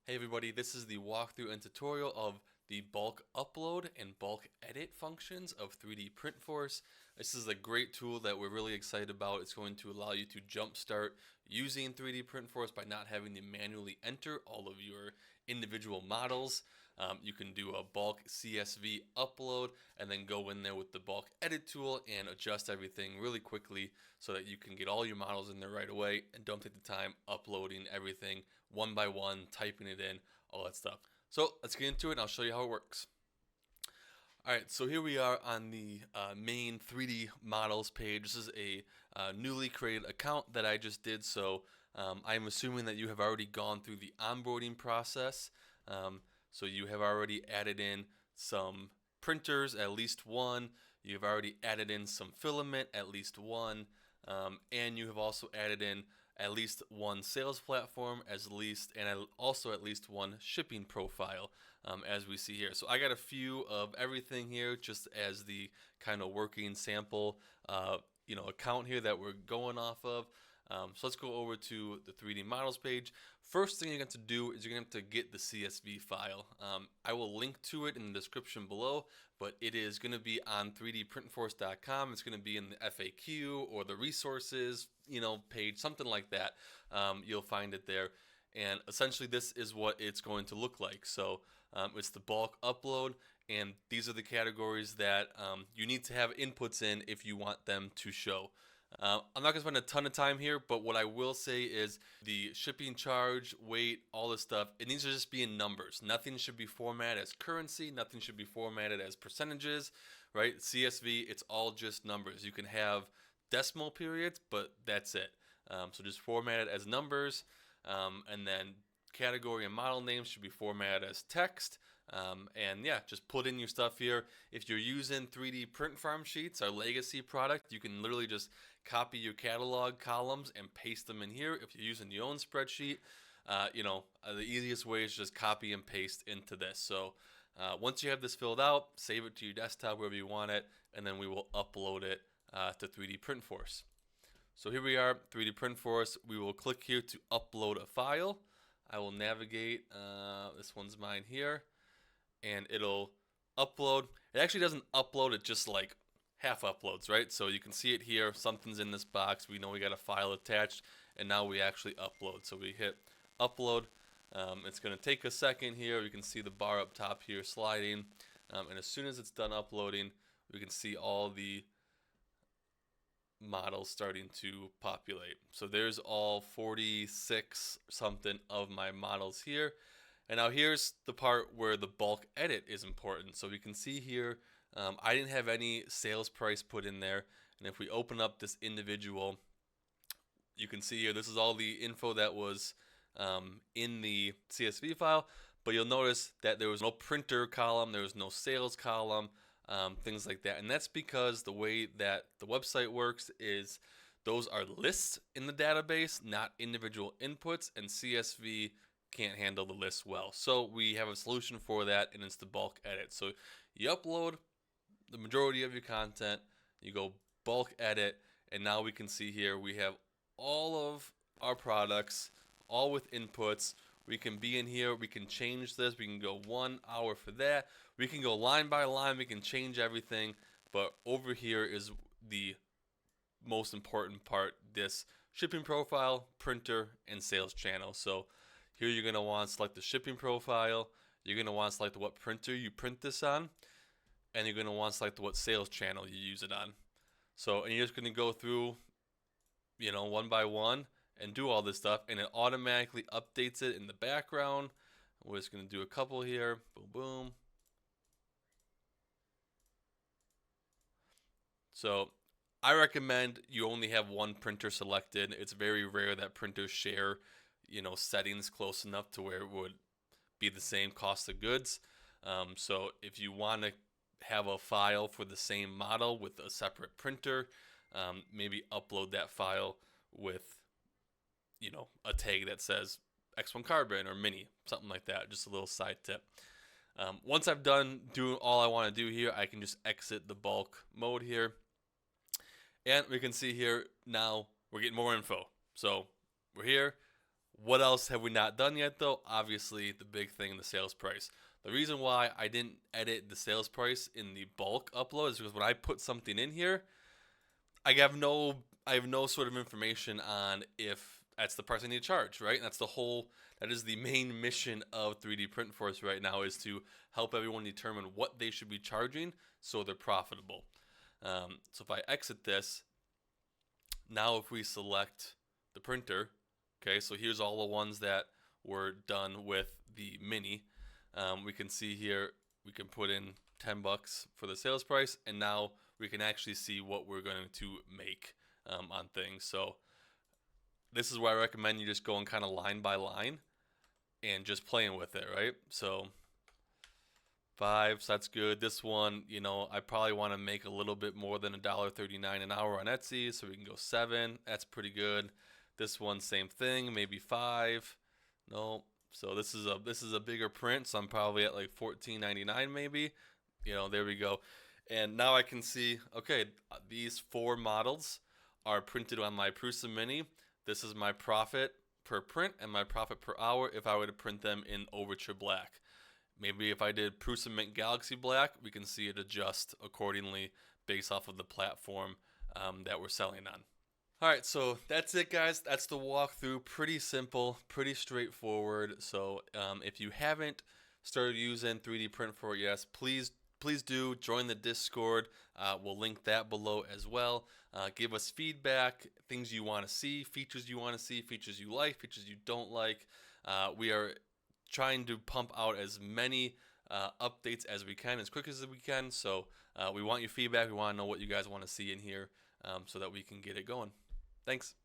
Hey everybody, this is the walkthrough and tutorial of the bulk upload and bulk edit functions of 3D Printforce. This is a great tool that we're really excited about. It's going to allow you to jumpstart using 3D Printforce by not having to manually enter all of your individual models. You can do a bulk CSV upload and then go in there with the bulk edit tool and adjust everything really quickly so that you can get all your models in there right away and don't take the time uploading everything one by one, typing it in, all that stuff. So let's get into it and I'll show you how it works. Alright, so here we are on the main 3D models page. This is a newly created account that I just did, so I'm assuming that you have already gone through the onboarding process. So you have already added in some printers, at least one. You've already added in some filament, at least one. And you have also added in at least one sales platform, and also at least one shipping profile, as we see here. So I got a few of everything here, just as the kind of working sample, account here that we're going off of. So let's go over to the 3D models page. First thing you're going to do is you're going to have to get the CSV file. I will link to it in the description below, but it is going to be on 3dprintforce.com. It's going to be in the FAQ or the resources, page, something like that. You'll find it there. And essentially this is what it's going to look like. So it's the bulk upload, and these are the categories that you need to have inputs in if you want them to show. I'm not going to spend a ton of time here, but what I will say is the shipping charge, weight, all this stuff, it needs to just be in numbers. Nothing should be formatted as currency. Nothing should be formatted as percentages, right? CSV, it's all just numbers. You can have decimal periods, but that's it. So just format it as numbers, and then category and model names should be formatted as text. And yeah, just put in your stuff here. If you're using 3D Print Farm Sheets, our legacy product, you can literally just copy your catalog columns and paste them in here. If you're using your own spreadsheet, the easiest way is just copy and paste into this. So once you have this filled out, save it to your desktop wherever you want it, and then we will upload it to 3D Printforce. So here we are, 3D Printforce. We will click here to upload a file. I will navigate, this one's mine here, and it'll upload. It actually doesn't upload, it just like half uploads, right? So you can see it here, something's in this box, we know we got a file attached, and now we actually upload. So we hit upload. It's going to take a second here. You can see the bar up top here sliding, and as soon as it's done uploading, we can see all the models starting to populate. So there's all 46 something of my models here. And now here's the part where the bulk edit is important. So we can see here, I didn't have any sales price put in there. And if we open up this individual, you can see here, this is all the info that was in the CSV file. But you'll notice that there was no printer column, there was no sales column, things like that. And that's because the way that the website works is those are lists in the database, not individual inputs, and CSV can't handle the list well. So we have a solution for that, and it's the bulk edit. So you upload the majority of your content, you go bulk edit, and now we can see here we have all of our products, all with inputs. We can be in here, we can change this, we can go 1 hour for that, we can go line by line, we can change everything, but over here is the most important part, this shipping profile, printer, and sales channel. So here you're going to want to select the shipping profile, you're going to want to select what printer you print this on, and you're going to want to select what sales channel you use it on. So, and you're just going to go through, one by one and do all this stuff, and it automatically updates it in the background. We're just going to do a couple here, boom, boom. So I recommend you only have one printer selected. It's very rare that printers share settings close enough to where it would be the same cost of goods. So if you want to have a file for the same model with a separate printer, maybe upload that file with a tag that says X1 Carbon or Mini, something like that. Just a little side tip. Once I've done doing all I want to do here, I can just exit the bulk mode here, and we can see here now we're getting more info. So we're here. What else have we not done yet though? Obviously the big thing, the sales price. The reason why I didn't edit the sales price in the bulk upload is because when I put something in here, I have no sort of information on if that's the price I need to charge, right? And that is the main mission of 3D Print Force right now, is to help everyone determine what they should be charging so they're profitable. So if I exit this, now if we select the printer, okay, so here's all the ones that were done with the mini. We can see here, we can put in 10 bucks for the sales price, and now we can actually see what we're going to make on things. So this is where I recommend you just going kind of line by line and just playing with it, right? So 5, so that's good. This one, you know, I probably want to make a little bit more than $1.39 an hour on Etsy, so we can go 7. That's pretty good. This one, same thing, maybe 5. No. So this is a bigger print, so I'm probably at like $14.99 maybe. You know, there we go. And now I can see, okay, these 4 models are printed on my Prusa Mini. This is my profit per print and my profit per hour if I were to print them in Overture Black. Maybe if I did Prusa Mint Galaxy Black, we can see it adjust accordingly based off of the platform that we're selling on. All right, so that's it, guys. That's the walkthrough. Pretty simple, pretty straightforward. So if you haven't started using 3D Print for it yet, please do join the Discord. We'll link that below as well. Give us feedback, things you want to see, features you want to see, features you like, features you don't like. We are trying to pump out as many updates as we can, as quick as we can. So we want your feedback. We want to know what you guys want to see in here so that we can get it going. Thanks.